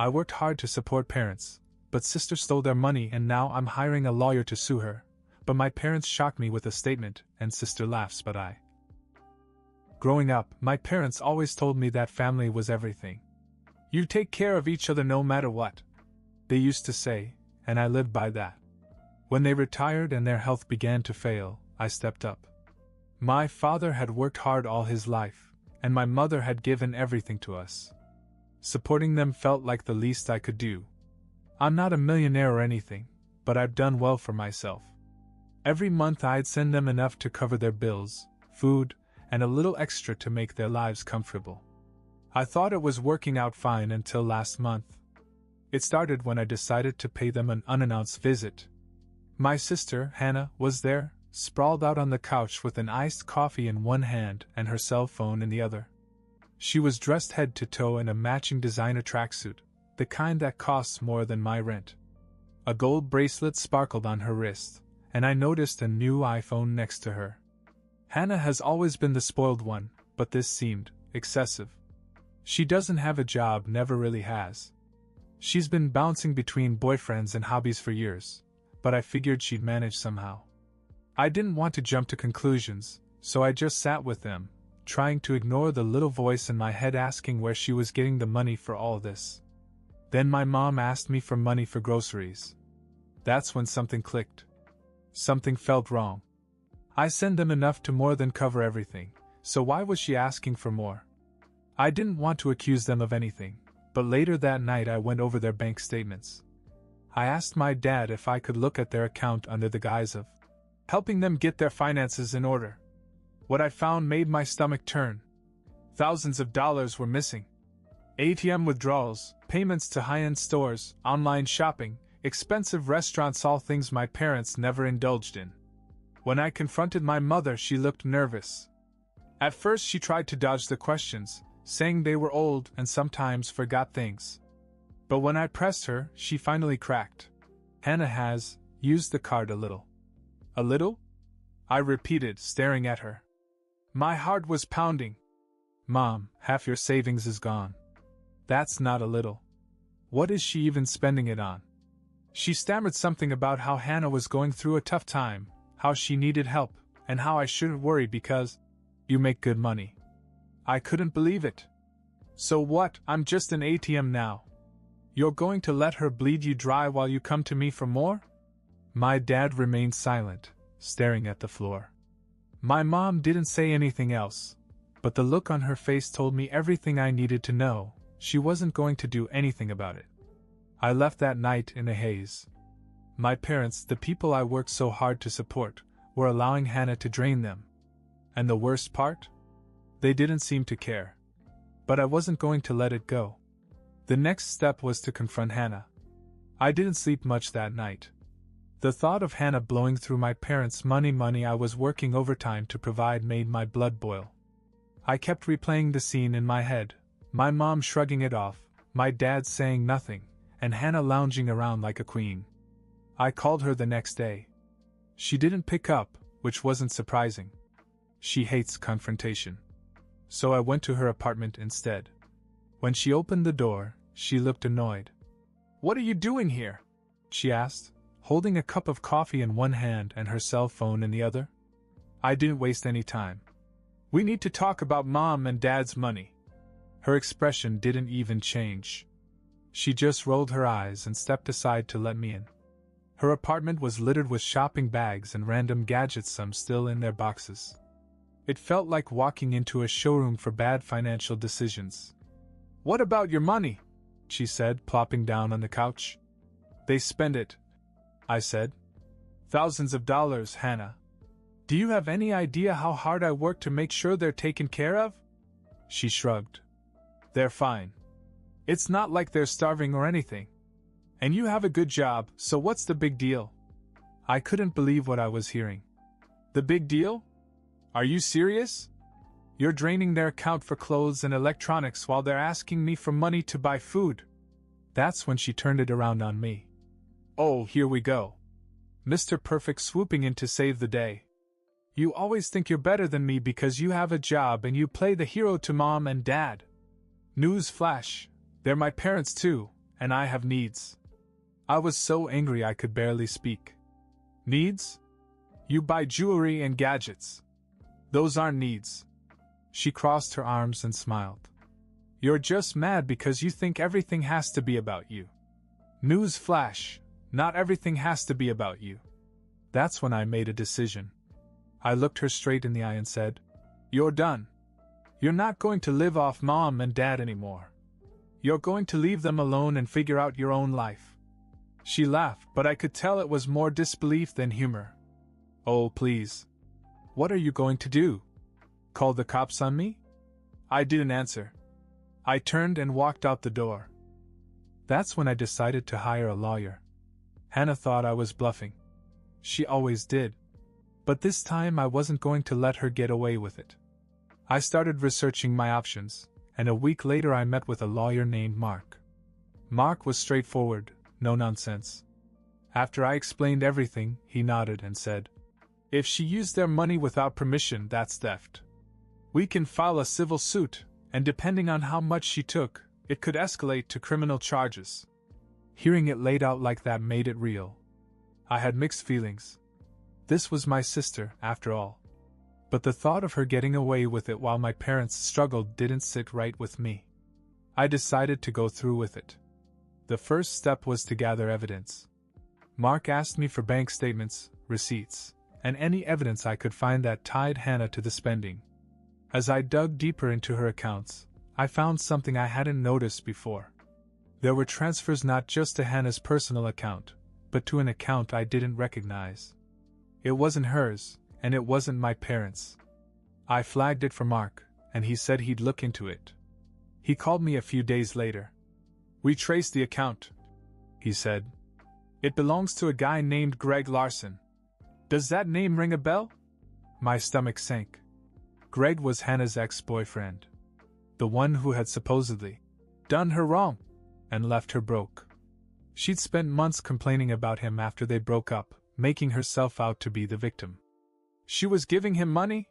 I worked hard to support parents, but sister stole their money and now I'm hiring a lawyer to sue her. But my parents shocked me with a statement, and sister laughs, but I. Growing up, my parents always told me that family was everything. You take care of each other no matter what, they used to say, and I lived by that. When they retired and their health began to fail, I stepped up. My father had worked hard all his life, and my mother had given everything to us. Supporting them felt like the least I could do. I'm not a millionaire or anything, but I've done well for myself. Every month I'd send them enough to cover their bills, food, and a little extra to make their lives comfortable. I thought it was working out fine until last month. It started when I decided to pay them an unannounced visit. My sister, Hannah, was there, sprawled out on the couch with an iced coffee in one hand and her cell phone in the other. She was dressed head to toe in a matching designer tracksuit, the kind that costs more than my rent. A gold bracelet sparkled on her wrist, and I noticed a new iPhone next to her. Hannah has always been the spoiled one, but this seemed excessive. She doesn't have a job, never really has. She's been bouncing between boyfriends and hobbies for years, but I figured she'd manage somehow. I didn't want to jump to conclusions, so I just sat with them, trying to ignore the little voice in my head asking where she was getting the money for all this. Then my mom asked me for money for groceries. That's when something clicked. Something felt wrong. I send them enough to more than cover everything, so why was she asking for more? I didn't want to accuse them of anything, but later that night I went over their bank statements. I asked my dad if I could look at their account under the guise of helping them get their finances in order. What I found made my stomach turn. Thousands of dollars were missing. ATM withdrawals, payments to high-end stores, online shopping, expensive restaurants, all things my parents never indulged in. When I confronted my mother, she looked nervous. At first she tried to dodge the questions, saying they were old and sometimes forgot things. But when I pressed her, she finally cracked. Hannah has used the card a little. A little? I repeated, staring at her. My heart was pounding. Mom, half your savings is gone. That's not a little. What is she even spending it on? She stammered something about how Hannah was going through a tough time, how she needed help, and how I shouldn't worry because you make good money. I couldn't believe it. So what? I'm just an ATM now. You're going to let her bleed you dry while you come to me for more? My dad remained silent, staring at the floor. My mom didn't say anything else, but the look on her face told me everything I needed to know. She wasn't going to do anything about it. I left that night in a haze. My parents, the people I worked so hard to support, were allowing Hannah to drain them. And the worst part? They didn't seem to care. But I wasn't going to let it go. The next step was to confront Hannah. I didn't sleep much that night. The thought of Hannah blowing through my parents' money I was working overtime to provide made my blood boil. I kept replaying the scene in my head, my mom shrugging it off, my dad saying nothing, and Hannah lounging around like a queen. I called her the next day. She didn't pick up, which wasn't surprising. She hates confrontation. So I went to her apartment instead. When she opened the door, she looked annoyed. "What are you doing here?" she asked, holding a cup of coffee in one hand and her cell phone in the other. I didn't waste any time. "We need to talk about Mom and Dad's money." Her expression didn't even change. She just rolled her eyes and stepped aside to let me in. Her apartment was littered with shopping bags and random gadgets, some still in their boxes. It felt like walking into a showroom for bad financial decisions. "What about your money?" she said, plopping down on the couch. "They spend it," I said. "Thousands of dollars, Hannah. Do you have any idea how hard I work to make sure they're taken care of?" She shrugged. "They're fine. It's not like they're starving or anything. And you have a good job, so what's the big deal?" I couldn't believe what I was hearing. "The big deal? Are you serious? You're draining their account for clothes and electronics while they're asking me for money to buy food." That's when she turned it around on me. "Oh, here we go. Mr. Perfect swooping in to save the day. You always think you're better than me because you have a job and you play the hero to Mom and Dad. News flash, they're my parents too, and I have needs. I was so angry I could barely speak. Needs? You buy jewelry and gadgets. Those aren't needs. She crossed her arms and smiled. You're just mad because you think everything has to be about you. News flash, not everything has to be about you. That's when I made a decision. I looked her straight in the eye and said, You're done. You're not going to live off Mom and Dad anymore. You're going to leave them alone and figure out your own life. She laughed, but I could tell it was more disbelief than humor. Oh, please. What are you going to do? Call the cops on me? I didn't answer. I turned and walked out the door. That's when I decided to hire a lawyer. Hannah thought I was bluffing. She always did. But this time I wasn't going to let her get away with it. I started researching my options, and a week later I met with a lawyer named Mark. Mark was straightforward, no nonsense. After I explained everything, he nodded and said, If she used their money without permission, that's theft. We can file a civil suit, and depending on how much she took, it could escalate to criminal charges. Hearing it laid out like that made it real. I had mixed feelings. This was my sister, after all. But the thought of her getting away with it while my parents struggled didn't sit right with me. I decided to go through with it. The first step was to gather evidence. Mark asked me for bank statements, receipts, and any evidence I could find that tied Hannah to the spending. As I dug deeper into her accounts, I found something I hadn't noticed before. There were transfers not just to Hannah's personal account, but to an account I didn't recognize. It wasn't hers, and it wasn't my parents'. I flagged it for Mark, and he said he'd look into it. He called me a few days later. We traced the account, he said. It belongs to a guy named Greg Larson. Does that name ring a bell? My stomach sank. Greg was Hannah's ex-boyfriend. The one who had supposedly done her wrong and left her broke. She'd spent months complaining about him after they broke up, making herself out to be the victim. She was giving him money?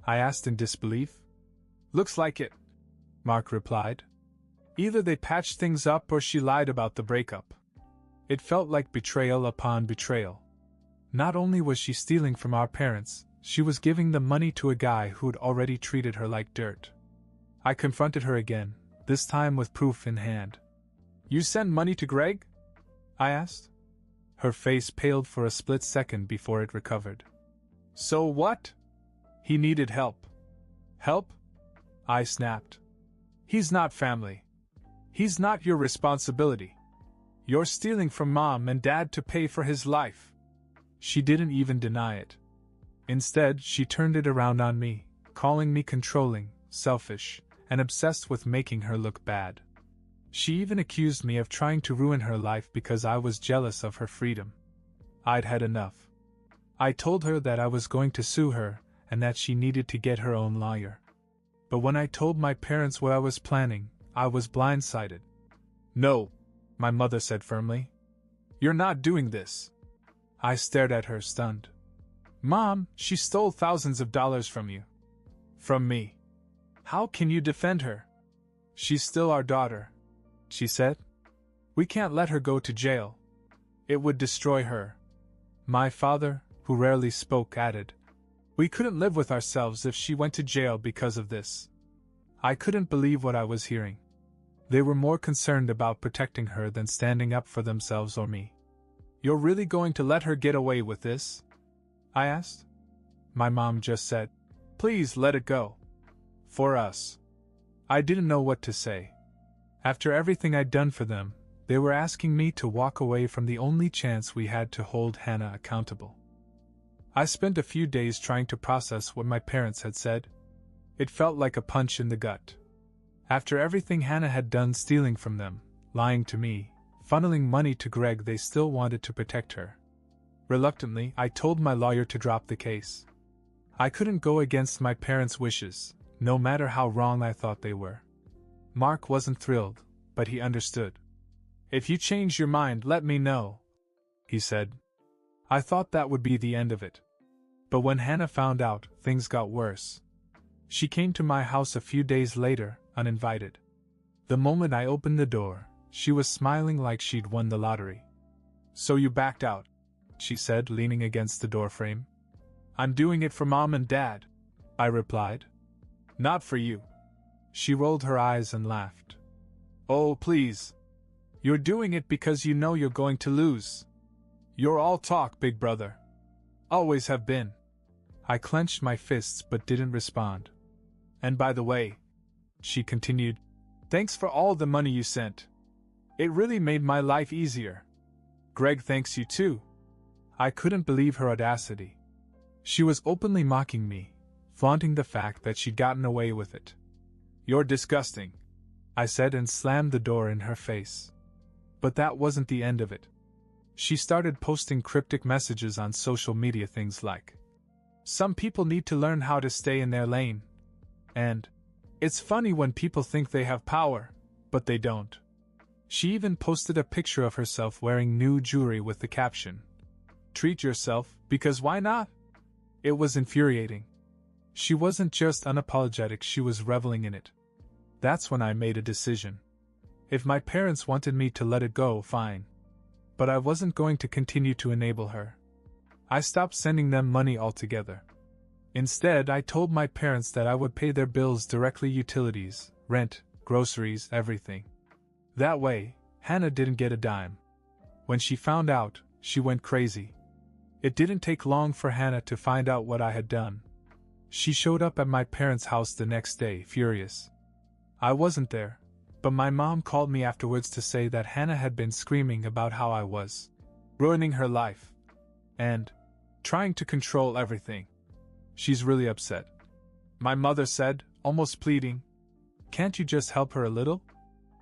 I asked in disbelief. Looks like it, Mark replied. Either they patched things up or she lied about the breakup. It felt like betrayal upon betrayal. Not only was she stealing from our parents, she was giving the money to a guy who'd already treated her like dirt. I confronted her again, this time with proof in hand. You send money to Greg? I asked. Her face paled for a split second before it recovered. So what? He needed help. Help? I snapped. He's not family. He's not your responsibility. You're stealing from Mom and Dad to pay for his life. She didn't even deny it. Instead, she turned it around on me, calling me controlling, selfish, and obsessed with making her look bad. She even accused me of trying to ruin her life because I was jealous of her freedom. I'd had enough. I told her that I was going to sue her and that she needed to get her own lawyer. But when I told my parents what I was planning, I was blindsided. No, my mother said firmly. You're not doing this. I stared at her, stunned. Mom, she stole thousands of dollars from you. From me. How can you defend her? She's still our daughter, she said. We can't let her go to jail. It would destroy her. My father, who rarely spoke, added, We couldn't live with ourselves if she went to jail because of this. I couldn't believe what I was hearing. They were more concerned about protecting her than standing up for themselves or me. You're really going to let her get away with this? I asked. My mom just said, Please let it go. For us. I didn't know what to say. After everything I'd done for them, they were asking me to walk away from the only chance we had to hold Hannah accountable. I spent a few days trying to process what my parents had said. It felt like a punch in the gut. After everything Hannah had done, stealing from them, lying to me, funneling money to Greg, they still wanted to protect her. Reluctantly, I told my lawyer to drop the case. I couldn't go against my parents' wishes, no matter how wrong I thought they were. Mark wasn't thrilled, but he understood. If you change your mind, let me know, he said. I thought that would be the end of it. But when Hannah found out, things got worse. She came to my house a few days later, uninvited. The moment I opened the door, She was smiling like she'd won the lottery. "So you backed out," she said, leaning against the doorframe. "I'm doing it for Mom and Dad," I replied. "Not for you." She rolled her eyes and laughed. "Oh, please. You're doing it because you know you're going to lose. You're all talk, big brother. Always have been." I clenched my fists but didn't respond. "And by the way," she continued, "thanks for all the money you sent. It really made my life easier. Greg thanks you too." I couldn't believe her audacity. She was openly mocking me, flaunting the fact that she'd gotten away with it. "You're disgusting," I said and slammed the door in her face. But that wasn't the end of it. She started posting cryptic messages on social media, things like, "Some people need to learn how to stay in their lane," and "It's funny when people think they have power, but they don't." She even posted a picture of herself wearing new jewelry with the caption, "Treat yourself, because why not?" It was infuriating. She wasn't just unapologetic, she was reveling in it. That's when I made a decision. If my parents wanted me to let it go, fine. But I wasn't going to continue to enable her. I stopped sending them money altogether. Instead, I told my parents that I would pay their bills directly: utilities, rent, groceries, everything. That way, Hannah didn't get a dime. When she found out, she went crazy. It didn't take long for Hannah to find out what I had done. She showed up at my parents' house the next day, furious. I wasn't there, but my mom called me afterwards to say that Hannah had been screaming about how I was ruining her life and trying to control everything. She's really upset. My mother said, almost pleading, "Can't you just help her a little?"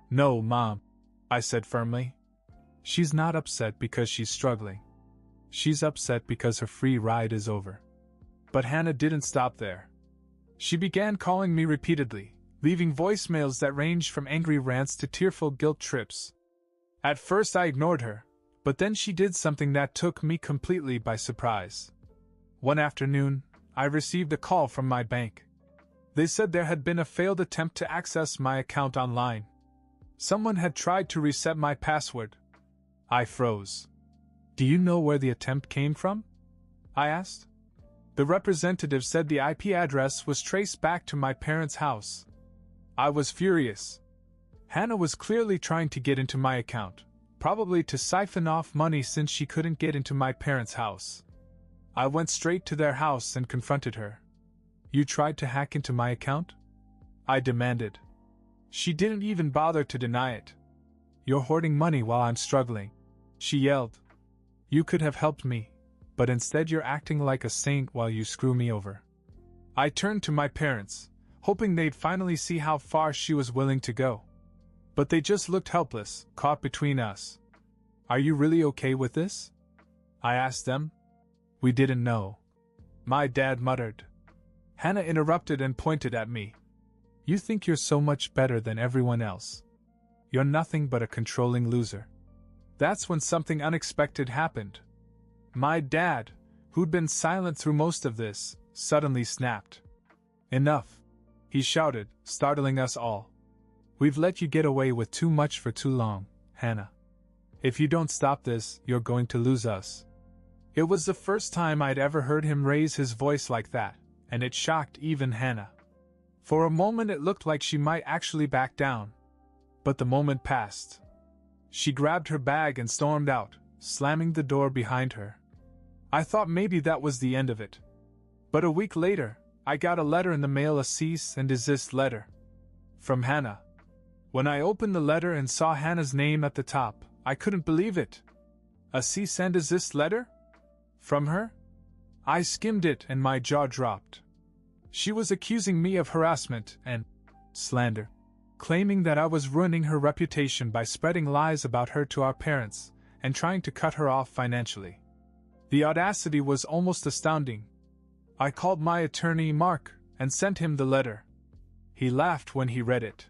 "No, Mom," I said firmly. "She's not upset because she's struggling. She's upset because her free ride is over." But Hannah didn't stop there. She began calling me repeatedly, leaving voicemails that ranged from angry rants to tearful guilt trips. At first I ignored her, but then she did something that took me completely by surprise. One afternoon, I received a call from my bank. They said there had been a failed attempt to access my account online. Someone had tried to reset my password. I froze. "Do you know where the attempt came from?" I asked. The representative said the IP address was traced back to my parents' house. I was furious. Hannah was clearly trying to get into my account, probably to siphon off money since she couldn't get into my parents' house. I went straight to their house and confronted her. "You tried to hack into my account?" I demanded. She didn't even bother to deny it. "You're hoarding money while I'm struggling," she yelled. "You could have helped me, but instead you're acting like a saint while you screw me over." I turned to my parents, hoping they'd finally see how far she was willing to go. But they just looked helpless, caught between us. "Are you really okay with this?" I asked them. "We didn't know," my dad muttered. Hannah interrupted and pointed at me. "You think you're so much better than everyone else. You're nothing but a controlling loser." That's when something unexpected happened. My dad, who'd been silent through most of this, suddenly snapped. "Enough," he shouted, startling us all. "We've let you get away with too much for too long, Hannah. If you don't stop this, you're going to lose us." It was the first time I'd ever heard him raise his voice like that, and it shocked even Hannah. For a moment it looked like she might actually back down. But the moment passed. She grabbed her bag and stormed out, slamming the door behind her. I thought maybe that was the end of it. But a week later, I got a letter in the mail, a cease and desist letter. From Hannah. When I opened the letter and saw Hannah's name at the top, I couldn't believe it. A cease and desist letter? From her? I skimmed it and my jaw dropped. She was accusing me of harassment and slander, claiming that I was ruining her reputation by spreading lies about her to our parents and trying to cut her off financially. The audacity was almost astounding. I called my attorney, Mark, and sent him the letter. He laughed when he read it.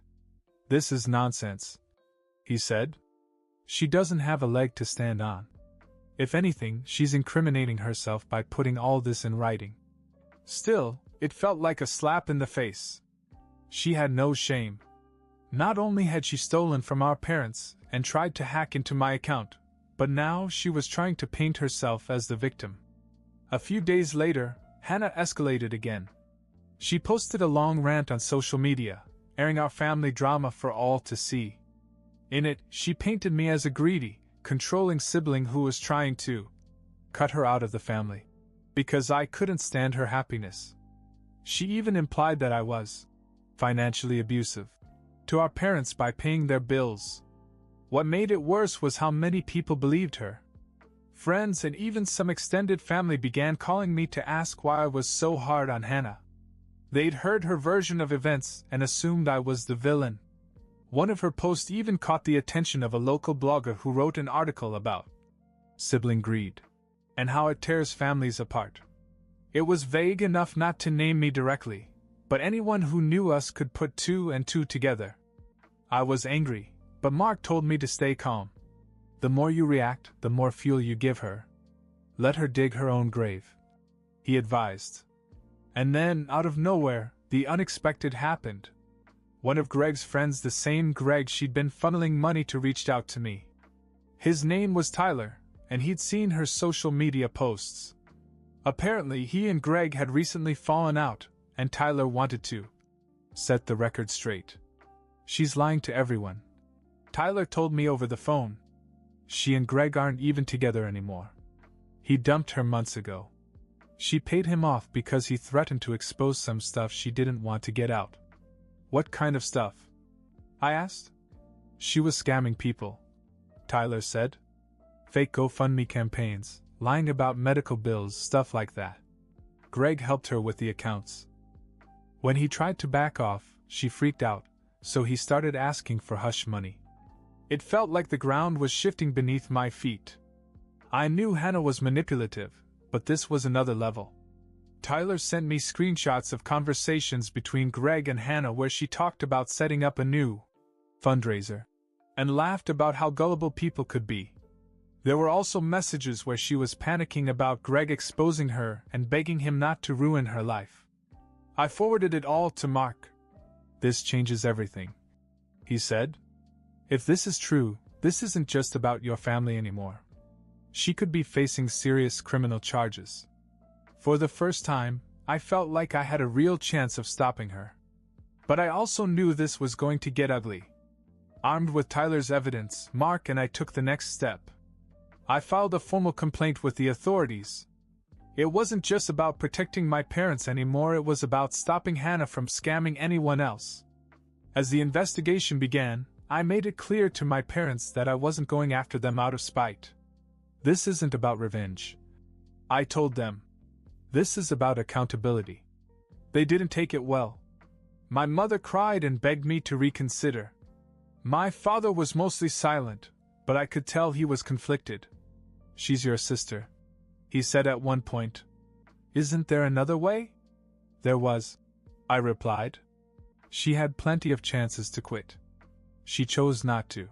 "This is nonsense," he said. "She doesn't have a leg to stand on. If anything, she's incriminating herself by putting all this in writing." Still, it felt like a slap in the face. She had no shame. Not only had she stolen from our parents and tried to hack into my account, but now she was trying to paint herself as the victim. A few days later, Hannah escalated again. She posted a long rant on social media, airing our family drama for all to see. In it, she painted me as a greedy, controlling sibling who was trying to cut her out of the family, because I couldn't stand her happiness. She even implied that I was financially abusive to our parents by paying their bills. What made it worse was how many people believed her. Friends and even some extended family began calling me to ask why I was so hard on Hannah. They'd heard her version of events and assumed I was the villain. One of her posts even caught the attention of a local blogger who wrote an article about sibling greed and how it tears families apart. It was vague enough not to name me directly, but anyone who knew us could put two and two together. I was angry, but Mark told me to stay calm. The more you react, the more fuel you give her. Let her dig her own grave, he advised. And then, out of nowhere, the unexpected happened. One of Greg's friends, the same Greg she'd been funneling money to, reached out to me. His name was Tyler, and he'd seen her social media posts. Apparently, he and Greg had recently fallen out, and Tyler wanted to set the record straight. She's lying to everyone, Tyler told me over the phone. She and Greg aren't even together anymore. He dumped her months ago. She paid him off because he threatened to expose some stuff she didn't want to get out. What kind of stuff? I asked. She was scamming people, Tyler said. Fake GoFundMe campaigns, lying about medical bills, stuff like that. Greg helped her with the accounts. When he tried to back off, she freaked out, so he started asking for hush money. It felt like the ground was shifting beneath my feet. I knew Hannah was manipulative, but this was another level. Tyler sent me screenshots of conversations between Greg and Hannah where she talked about setting up a new fundraiser and laughed about how gullible people could be. There were also messages where she was panicking about Greg exposing her and begging him not to ruin her life. I forwarded it all to Mark. This changes everything, he said. If this is true, this isn't just about your family anymore. She could be facing serious criminal charges. For the first time, I felt like I had a real chance of stopping her. But I also knew this was going to get ugly. Armed with Tyler's evidence, Mark and I took the next step. I filed a formal complaint with the authorities. It wasn't just about protecting my parents anymore, it was about stopping Hannah from scamming anyone else. As the investigation began, I made it clear to my parents that I wasn't going after them out of spite. This isn't about revenge, I told them. This is about accountability. They didn't take it well. My mother cried and begged me to reconsider. My father was mostly silent, but I could tell he was conflicted. She's your sister, he said at one point. Isn't there another way? There was, I replied. She had plenty of chances to quit. She chose not to.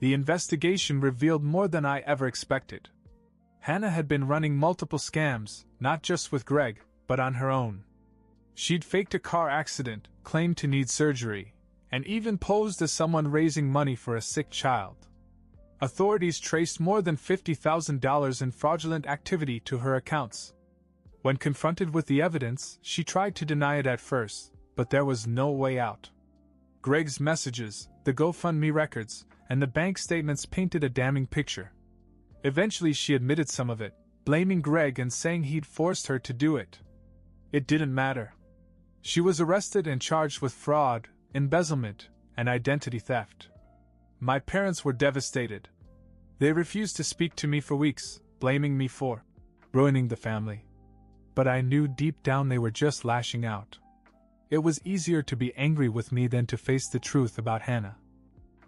The investigation revealed more than I ever expected. Hannah had been running multiple scams, not just with Greg, but on her own. She'd faked a car accident, claimed to need surgery, and even posed as someone raising money for a sick child. Authorities traced more than $50,000 in fraudulent activity to her accounts. When confronted with the evidence, she tried to deny it at first, but there was no way out. Greg's messages, the GoFundMe records, and the bank statements painted a damning picture. Eventually she admitted some of it, blaming Greg and saying he'd forced her to do it. It didn't matter. She was arrested and charged with fraud, embezzlement, and identity theft. My parents were devastated. They refused to speak to me for weeks, blaming me for ruining the family. But I knew deep down they were just lashing out. It was easier to be angry with me than to face the truth about Hannah.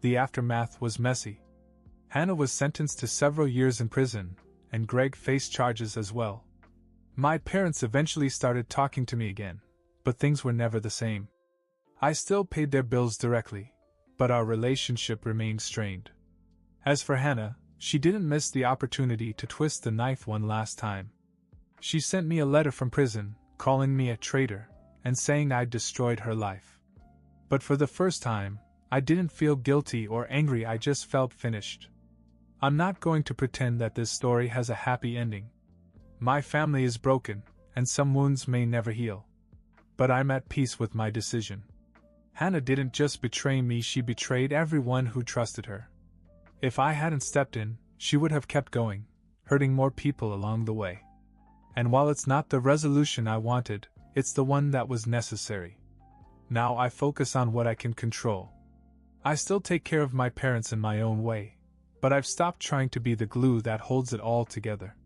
The aftermath was messy. Hannah was sentenced to several years in prison, and Greg faced charges as well. My parents eventually started talking to me again, but things were never the same. I still paid their bills directly, but our relationship remained strained. As for Hannah, she didn't miss the opportunity to twist the knife one last time. She sent me a letter from prison, calling me a traitor, and saying I'd destroyed her life. But for the first time, I didn't feel guilty or angry, I just felt finished. I'm not going to pretend that this story has a happy ending. My family is broken, and some wounds may never heal. But I'm at peace with my decision. Hannah didn't just betray me, she betrayed everyone who trusted her. If I hadn't stepped in, she would have kept going, hurting more people along the way. And while it's not the resolution I wanted, it's the one that was necessary. Now I focus on what I can control. I still take care of my parents in my own way, but I've stopped trying to be the glue that holds it all together.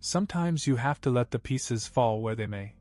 Sometimes you have to let the pieces fall where they may.